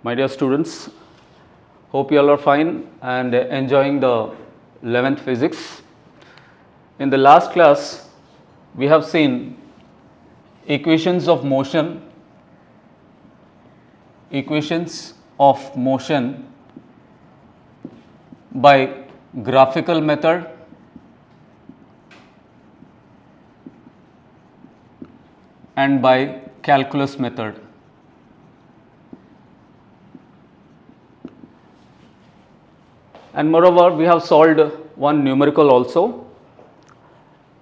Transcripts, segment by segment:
My dear students, hope you all are fine and enjoying the 11th physics. In the last class, we have seen equations of motion by graphical method and by calculus method. And moreover, we have solved one numerical also.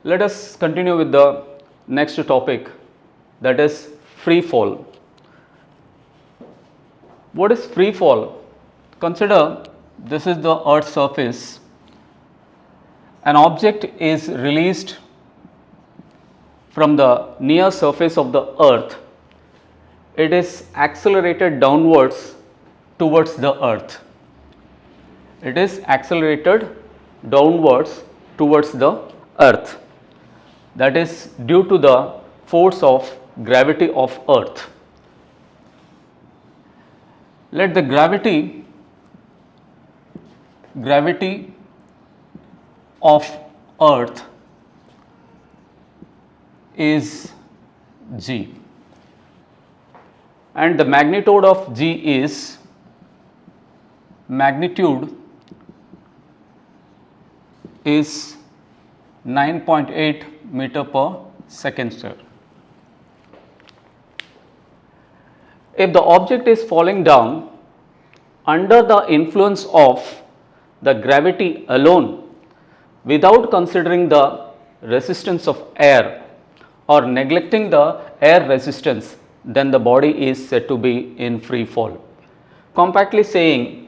Let us continue with the next topic, that is free fall. What is free fall? Consider this is the earth's surface. An object is released from the near surface of the earth. It is accelerated downwards towards the earth. It is accelerated downwards towards the earth. That is due to the force of gravity of earth. Let the gravity of earth is G, and the magnitude of G is magnitude is 9.8 meter per second square. If the object is falling down under the influence of the gravity alone without considering the resistance of air or neglecting the air resistance, then the body is said to be in free fall. Compactly saying,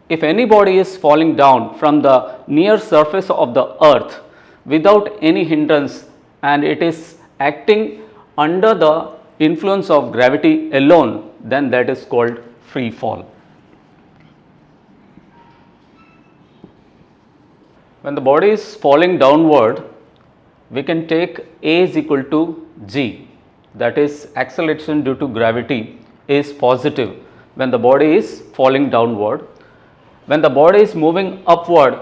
if any body is falling down from the near surface of the earth without any hindrance and it is acting under the influence of gravity alone, then that is called free fall. When the body is falling downward, we can take A is equal to G, that is acceleration due to gravity is positive when the body is falling downward. When the body is moving upward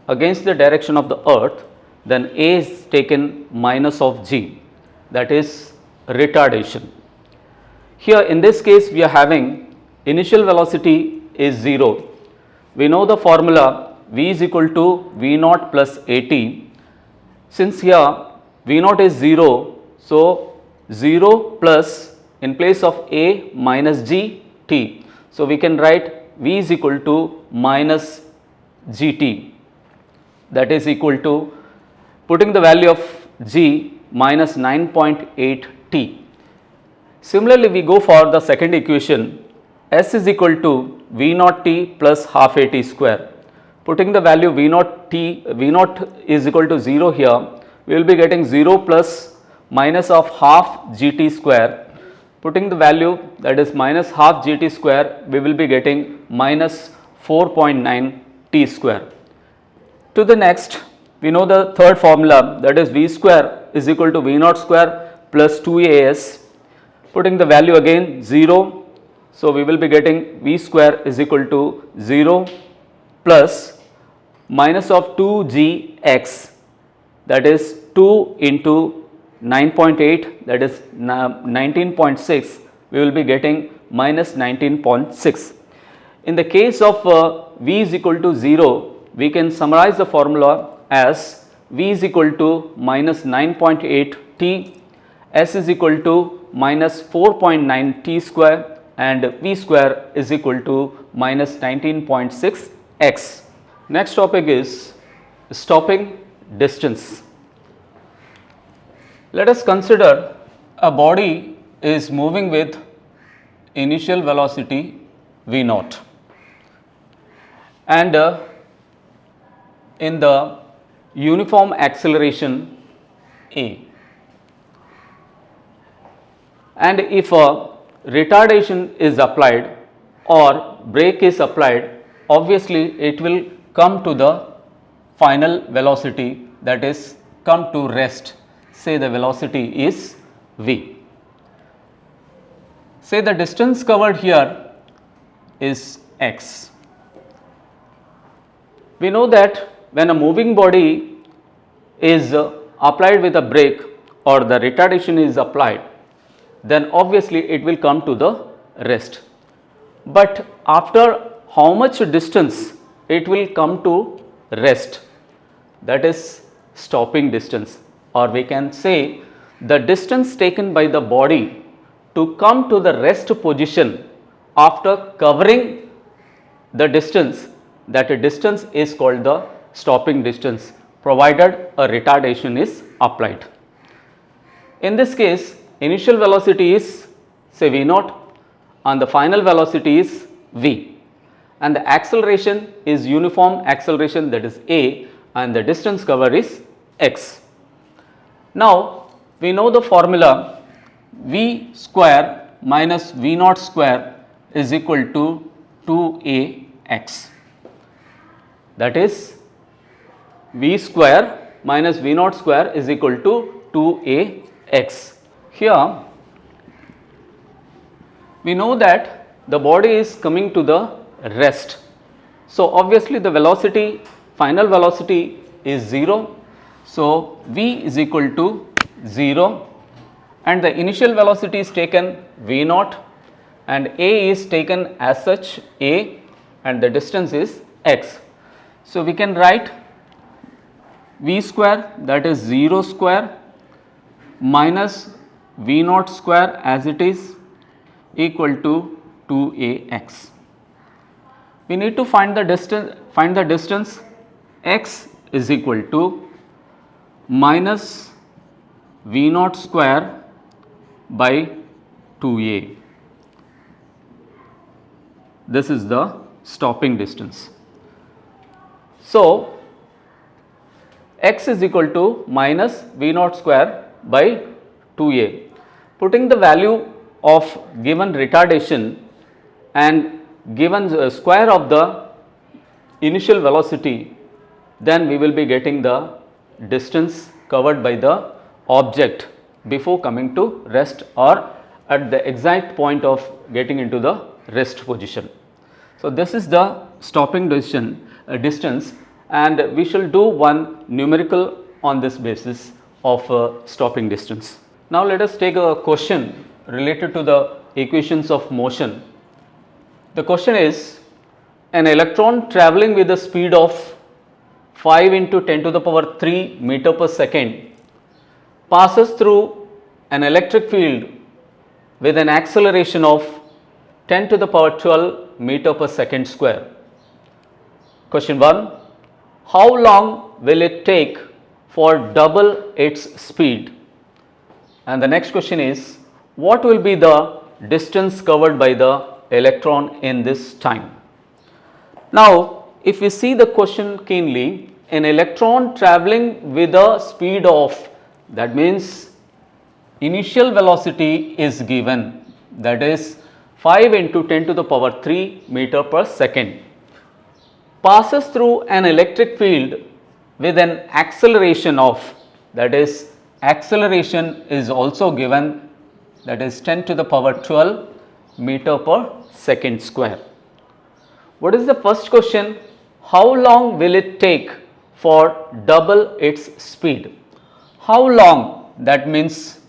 against the direction of the earth, then A is taken minus of G, that is retardation. Here in this case we are having initial velocity is 0. We know the formula V is equal to V naught plus AT. Since here V naught is 0, so 0 plus in place of A minus G T. So we can write V is equal to minus GT, that is equal to, putting the value of G, minus 9.8 T. Similarly, we go for the second equation, S is equal to V naught T plus half AT square. Putting the value V naught is equal to 0 here, we will be getting 0 plus minus of half GT square. Putting the value, that is minus half GT square, we will be getting minus 4.9 T square. To the next, we know the third formula, that is V square is equal to V naught square plus 2AS. Putting the value again 0, so we will be getting V square is equal to 0 plus minus of 2GX, that is 2 into 9.8, that is 19.6, we will be getting minus 19.6. In the case of V is equal to 0, we can summarize the formula as V is equal to minus 9.8 T, S is equal to minus 4.9 T square, and V square is equal to minus 19.6 X. Next topic is stopping distance. Let us consider a body is moving with initial velocity V naught, and in the uniform acceleration A, and if a retardation is applied or brake is applied, obviously it will come to the final velocity, that is come to rest. Say the velocity is V. Say the distance covered here is x. We know that when a moving body is applied with a brake or the retardation is applied, then obviously it will come to the rest. But after how much distance it will come to rest, that is stopping distance, or we can say the distance taken by the body to come to the rest position after covering the distance, that distance is called the stopping distance, provided a retardation is applied. In this case, initial velocity is say v0 and the final velocity is v, and the acceleration is uniform acceleration, that is a, and the distance covered is x. Now we know the formula v square minus v0 square is equal to 2ax, that is v square minus v0 square is equal to 2ax. Here we know that the body is coming to the rest. So obviously the velocity, final velocity is 0. So v is equal to 0 and the initial velocity is taken v0 and a is taken as such a and the distance is x. So we can write v square, that is 0 square minus v0 square as it is, equal to 2ax. We need to find the distance, x is equal to minus v0 square by 2a. This is the stopping distance. So x is equal to minus v0 square by 2a. Putting the value of given retardation and given the square of the initial velocity, then we will be getting the distance covered by the object before coming to rest or at the exact point of getting into the rest position. So this is the stopping distance, and we shall do one numerical on this basis of stopping distance. Now let us take a question related to the equations of motion. The question is, an electron travelling with a speed of 5 into 10 to the power 3 meter per second passes through an electric field with an acceleration of 10 to the power 12 meter per second square. Question 1. How long will it take for double its speed? And the next question is, what will be the distance covered by the electron in this time? Now if we see the question keenly, an electron travelling with a speed of, that means initial velocity is given, that is 5 into 10 to the power 3 meter per second, passes through an electric field with an acceleration of, that is acceleration is also given, that is 10 to the power 12 meter per second square. What is the first question? How long will it take for double its speed? How long, that means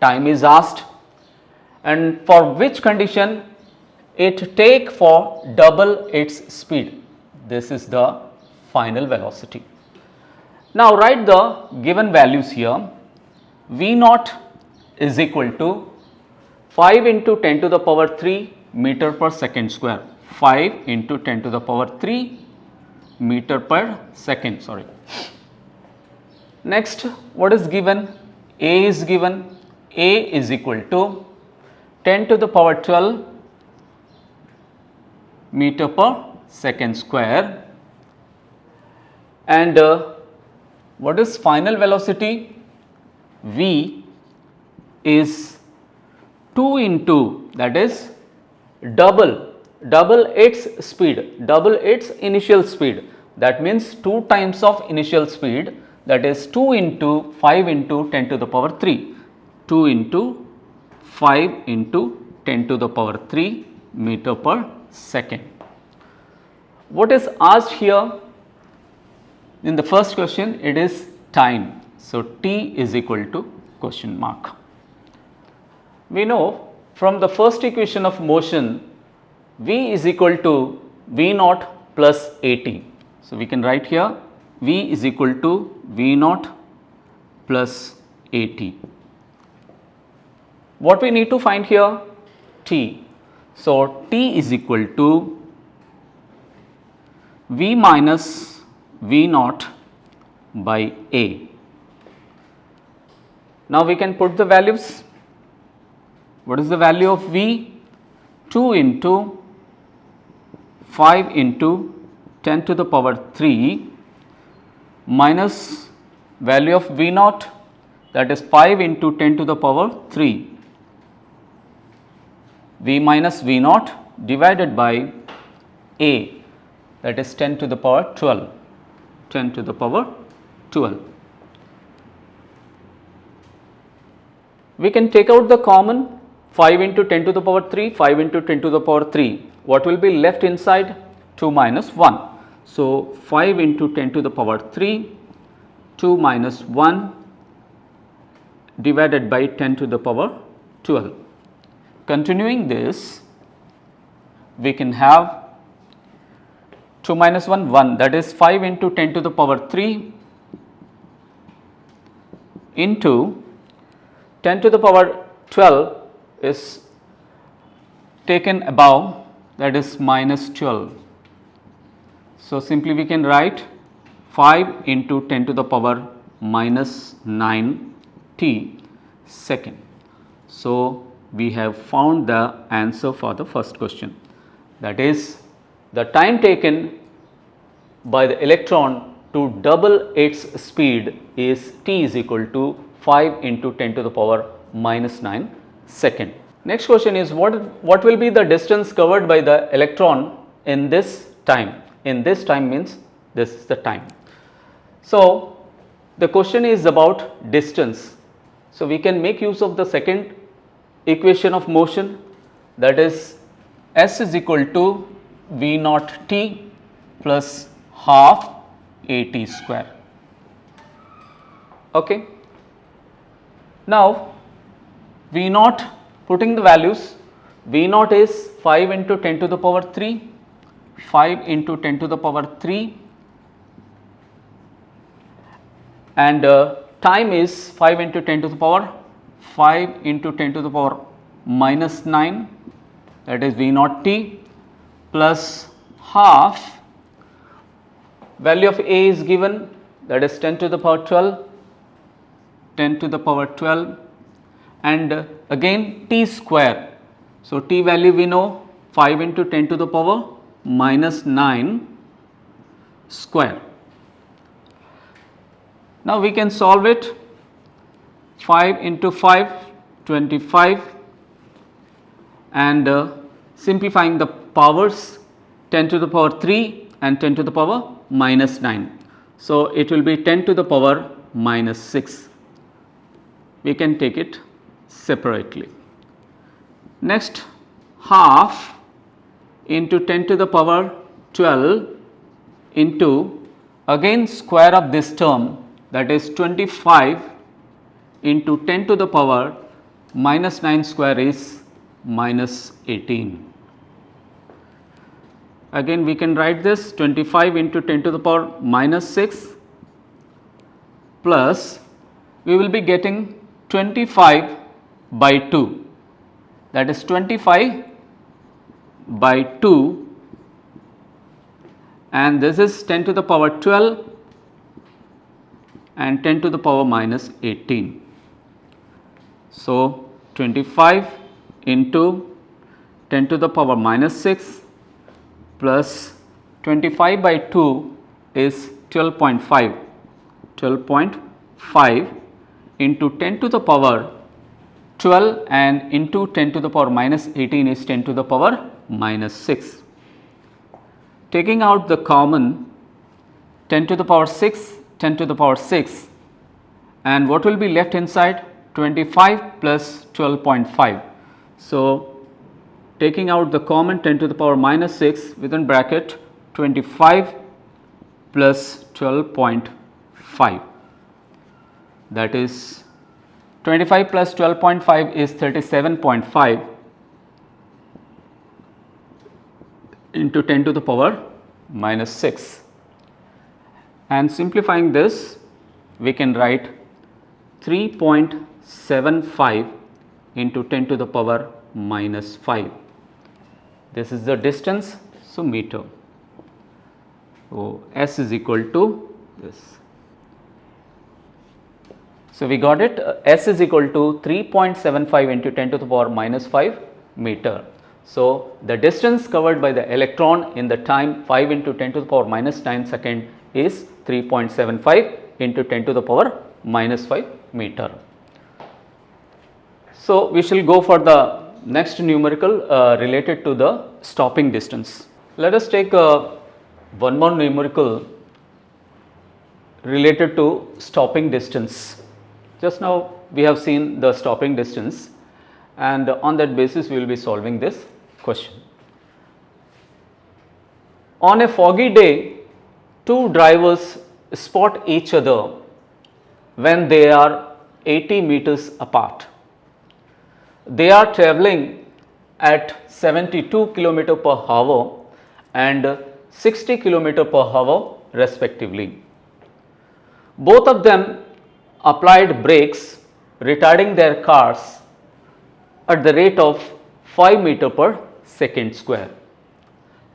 time is asked, and for which condition it take for double its speed? This is the final velocity. Now write the given values here. v0 is equal to 5 into 10 to the power 3 meter per second square. 5 into 10 to the power 3 meter per second, sorry. Next, what is given? A is given. A is equal to 10 to the power 12 meter per second square, and what is final velocity? V is 2 into, that is double its speed, double its initial speed, that means 2 times of initial speed, that is 2 into 5 into 10 to the power 3, 2 into 5 into 10 to the power 3 meter per second. What is asked here in the first question? It is time. So, t is equal to question mark. We know from the first equation of motion, v is equal to v naught plus at. So, we can write here v is equal to v naught plus at. What we need to find here? T. So, t is equal to v minus v naught by a. Now, we can put the values. What is the value of v? 2 into 5 into 10 to the power 3 minus value of v naught, that is 5 into 10 to the power 3, v minus v naught divided by a, that is 10 to the power 12, 10 to the power 12. We can take out the common 5 into 10 to the power 3, 5 into 10 to the power 3. What will be left inside? 2 minus 1. So, 5 into 10 to the power 3, 2 minus 1 divided by 10 to the power 12. Continuing this, we can have 2 minus 1, 1, that is 5 into 10 to the power 3 into 10 to the power 12 is taken above, that is minus 12. So, simply we can write 5 into 10 to the power minus 9 t second. So, we have found the answer for the first question, that is the time taken by the electron to double its speed is t is equal to 5 into 10 to the power minus 9 second. Next question is what will be the distance covered by the electron in this time? In this time means this is the time. So, the question is about distance. So, we can make use of the second equation of motion, that is s is equal to v naught t plus half at square. Okay. Now, v naught, putting the values, v naught is 5 into 10 to the power 3, 5 into 10 to the power 3, and time is 5 into 10 to the power 5 into 10 to the power minus 9, that is v naught t plus half, value of a is given, that is 10 to the power 12, 10 to the power 12, and again t square. So, t value we know 5 into 10 to the power minus 9 square. Now, we can solve it. 5 into 5, 25, and simplifying the powers, 10 to the power 3 and 10 to the power minus 9. So, it will be 10 to the power minus 6. We can take it separately. Next, half into 10 to the power 12 into again square of this term, that is 25 into 10 to the power minus 9 square is minus 18. Again we can write this 25 into 10 to the power minus 6 plus we will be getting 25 by 2, that is 25 by 2, and this is 10 to the power 12 and 10 to the power minus 18. So, 25 into 10 to the power minus 6 plus 25 by 2 is 12.5, 12.5 into 10 to the power 12 and into 10 to the power minus 18 is 10 to the power minus 6. Taking out the common 10 to the power 6, 10 to the power 6, and what will be left inside? 25 plus 12.5. So, taking out the common 10 to the power minus 6 within bracket 25 plus 12.5, that is 25 plus 12.5 is 37.5 into 10 to the power minus 6, and simplifying this we can write 3.75 into 10 to the power minus 5. This is the distance, so meter. So, S is equal to this. So, we got it, S is equal to 3.75 into 10 to the power minus 5 meter. So, the distance covered by the electron in the time 5 into 10 to the power minus 9 second is 3.75 into 10 to the power minus 5 meter. So, we shall go for the next numerical related to the stopping distance. Let us take one more numerical related to stopping distance. Just now we have seen the stopping distance, and on that basis we will be solving this question. On a foggy day, two drivers spot each other when they are 80 meters apart. They are travelling at 72 km per hour and 60 km per hour respectively. Both of them applied brakes, retarding their cars at the rate of 5 meter per second square.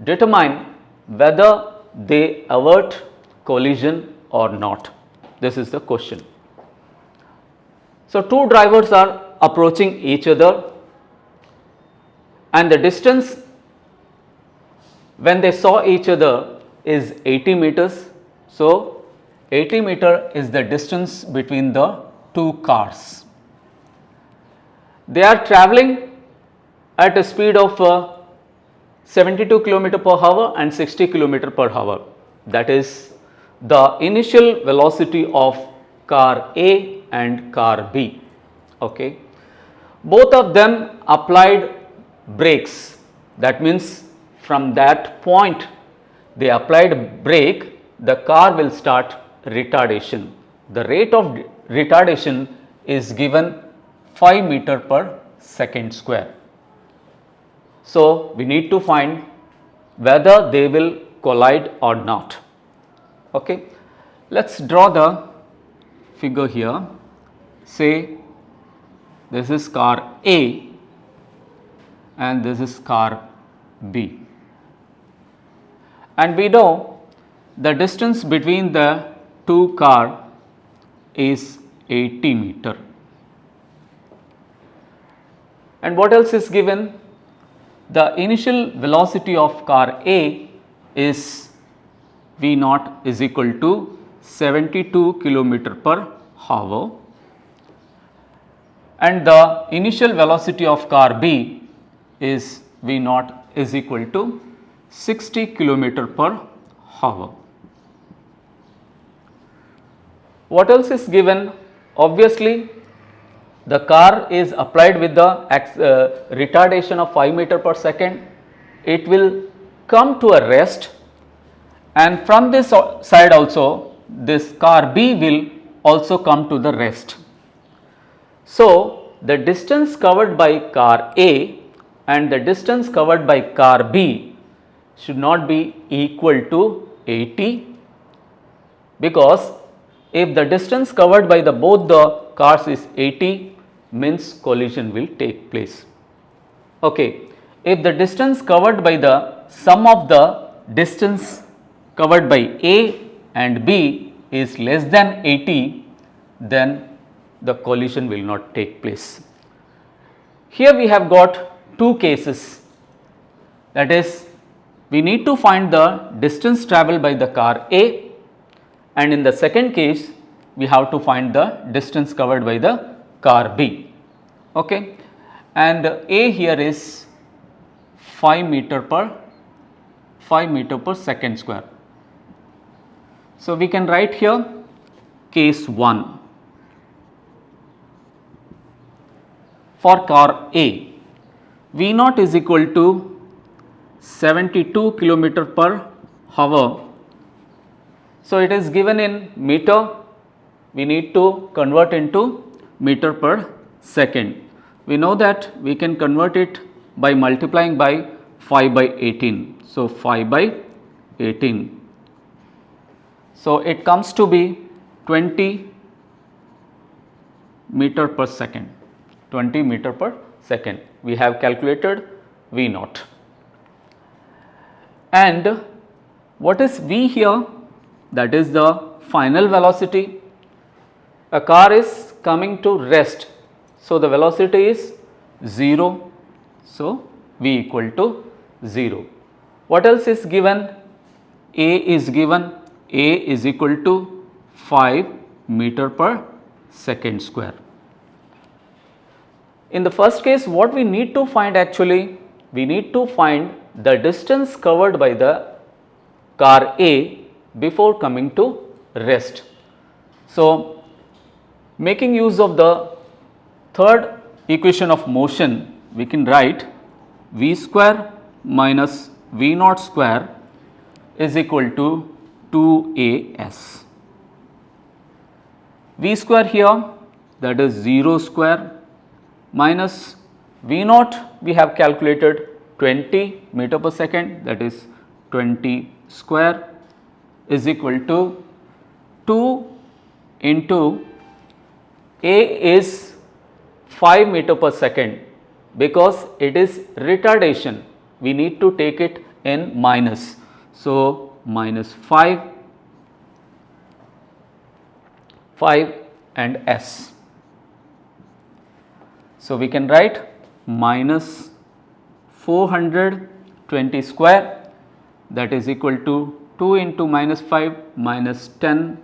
Determine whether they avert collision or not. This is the question. So, two drivers are approaching each other, and the distance when they saw each other is 80 meters. So, 80 meter is the distance between the two cars. They are travelling at a speed of 72 km per hour and 60 km per hour. That is the initial velocity of car A and car B. Okay. Both of them applied brakes. That means from that point they applied brake, the car will start retardation. The rate of retardation is given 5 meter per second square. So, we need to find whether they will collide or not. Okay. Let us draw the figure here. Say this is car A and this is car B, and we know the distance between the two cars is 80 meter. And what else is given? The initial velocity of car A is V0 is equal to 72 km per hour, and the initial velocity of car B is V0 is equal to 60 km per hour. What else is given? Obviously, the car is applied with the retardation of 5 meter per second. It will come to a rest, and from this side also this car B will also come to the rest. So, the distance covered by car A and the distance covered by car B should not be equal to 80, because if the distance covered by the both the cars is 80, means collision will take place. Okay. If the distance covered by the sum of the distance covered by A and B is less than 80, then the collision will not take place. Here we have got two cases, that is, we need to find the distance travelled by the car A, and in the second case we have to find the distance covered by the car B. Okay. And A here is 5 meter per second square. So, we can write here case 1. For car A, V naught is equal to 72 kilometer per hour. So, it is given in meter, we need to convert into meter per second. We know that we can convert it by multiplying by 5 by 18. So, 5 by 18. So, it comes to be 20 meter per second, 20 meter per second. We have calculated V naught. And what is V here? That is the final velocity. A car is coming to rest. So, the velocity is 0. So, V equal to 0. What else is given? A is given. A is equal to 5 meter per second square. In the first case, what we need to find actually, we need to find the distance covered by the car A before coming to rest. So, making use of the third equation of motion, we can write V square minus V naught square is equal to 2AS. V square here, that is 0 square, minus V naught we have calculated 20 meter per second, that is 20 square, is equal to 2 into A is 5 meter per second, because it is retardation, we need to take it in minus. So, minus 5 and S. So, we can write minus 420 square, that is equal to 2 into minus 5 minus 10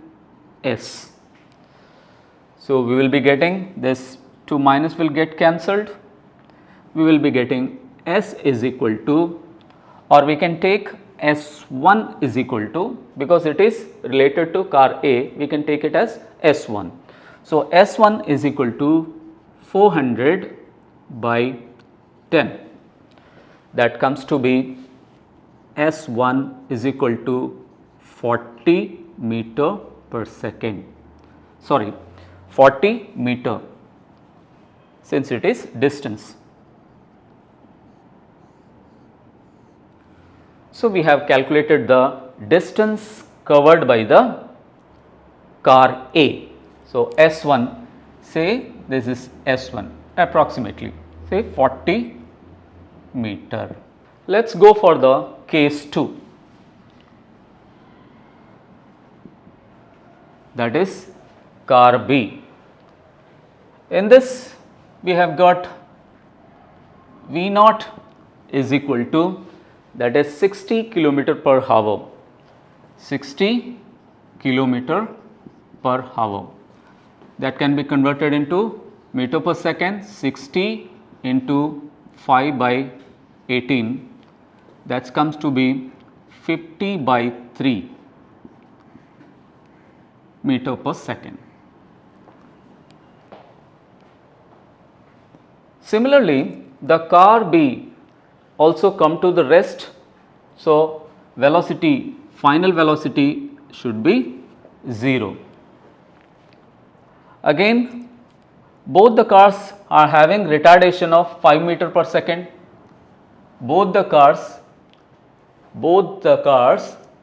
S. So, we will be getting this 2 minus will get cancelled, we will be getting S is equal to, or we can take S1 is equal to, because it is related to car A, we can take it as S1. So, S1 is equal to 400 by 10, that comes to be S1 is equal to 40 meter per second, sorry 40 meter, since it is distance. So, we have calculated the distance covered by the car A. So, S1, say this is S1 approximately, say 40 meter. Let us go for the case 2, that is car B. In this we have got V naught is equal to, that is 60 kilometer per hour, 60 kilometer per hour, that can be converted into meter per second. 60 into 5 by 18, that comes to be 50 by 3 meter per second. Similarly, the car B also come to the rest. So, velocity, final velocity should be 0. Again, both the cars are having retardation of 5 meter per second. Both the cars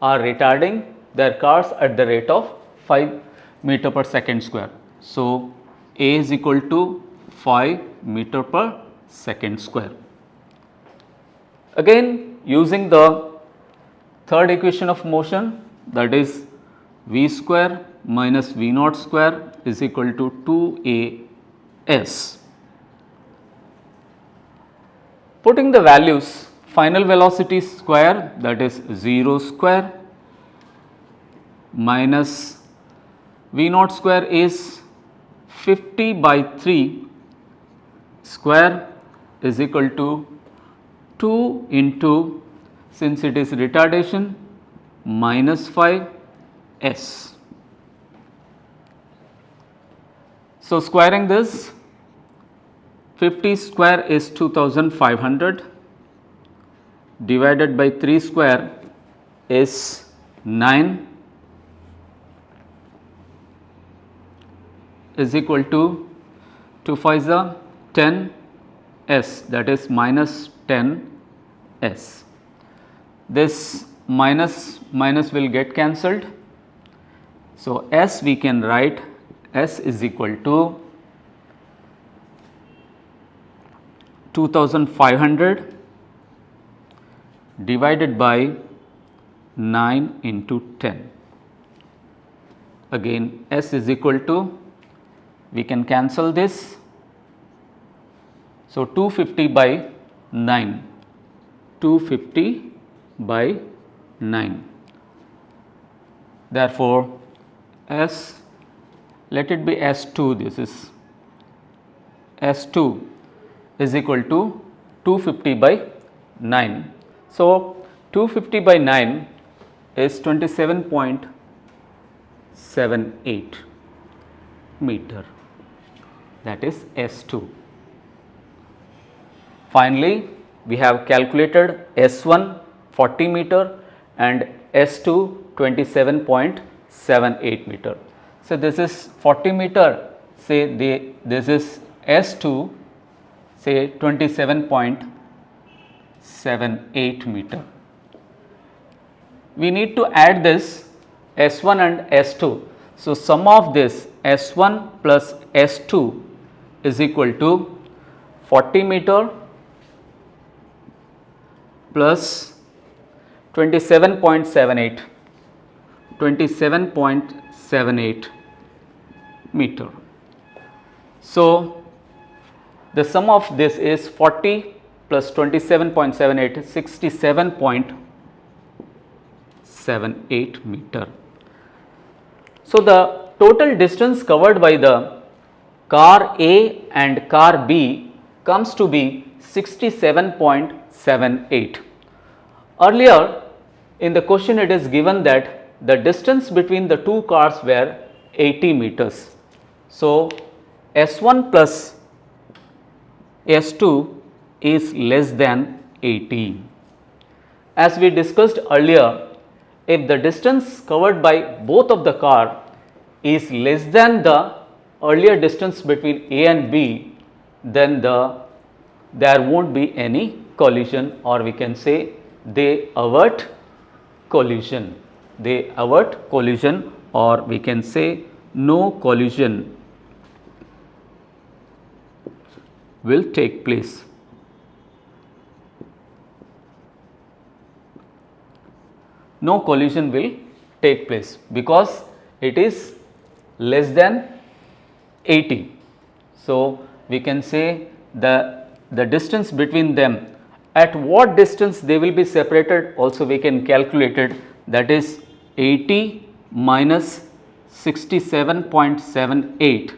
are retarding their cars at the rate of 5 meter per second square. So, A is equal to 5 meter per second square. Again, using the third equation of motion, that is V square minus V naught square is equal to 2AS. Putting the values, final velocity square, that is 0 square minus V naught square is 50 by 3 square is equal to 2 into, since it is retardation, minus 5 S. So, squaring this, 50 square is 2500 divided by 3 square is 9 is equal to 2 5s are 10 s, that is minus 10 s. This minus will get cancelled. So, s we can write s is equal to 2500 divided by 9 into 10. Again s is equal to, we can cancel this. So, 250 by 9, 250 by 9. Therefore, s, let it be s2, this is s2 is equal to 250 by 9. So, 250 by 9 is 27.78 meter, that is S2. Finally, we have calculated S1 40 meter and S2 27.78 meter. So, this is 40 meter, say this is S2, say 27.78 meter. We need to add this S1 and S2. So, sum of this S1 plus S2 is equal to 40 meter plus 27.78 meter. So, the sum of this is 40 plus 27.78 67.78 meter. So, the total distance covered by the car A and car B comes to be 67.78. Earlier in the question it is given that the distance between the two cars were 80 meters. So, S1 plus S2 is less than 80. As we discussed earlier, if the distance covered by both of the car is less than the earlier distance between A and B, then there won't be any collision, or we can say they avert collision. They avert collision, or we can say no collision will take place. No collision will take place because it is less than 80. So, we can say the distance between them, at what distance they will be separated also we can calculate it, that is 80 minus 67.78.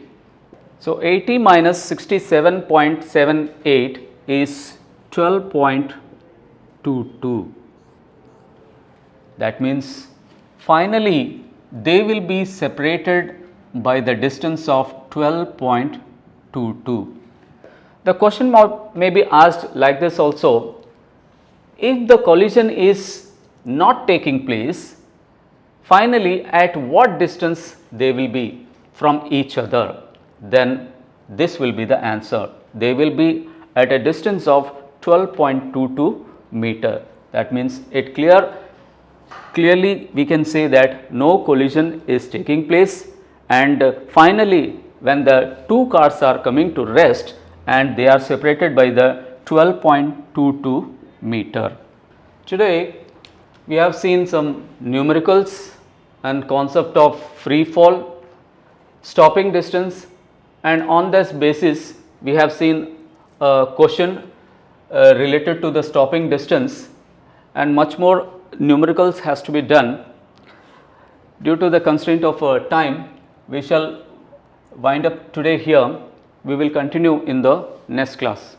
So, 80 minus 67.78 is 12.22. That means finally they will be separated by the distance of 12.22. The question may be asked like this also: if the collision is not taking place, finally at what distance they will be from each other? Then this will be the answer. They will be at a distance of 12.22 meter. That means it clearly we can say that no collision is taking place, and finally when the two cars are coming to rest and they are separated by the 12.22 meter. Today we have seen some numericals and concept of free fall, stopping distance, and on this basis we have seen a question related to the stopping distance, and much more numericals has to be done. Due to the constraint of time, we shall wind up today here. We will continue in the next class.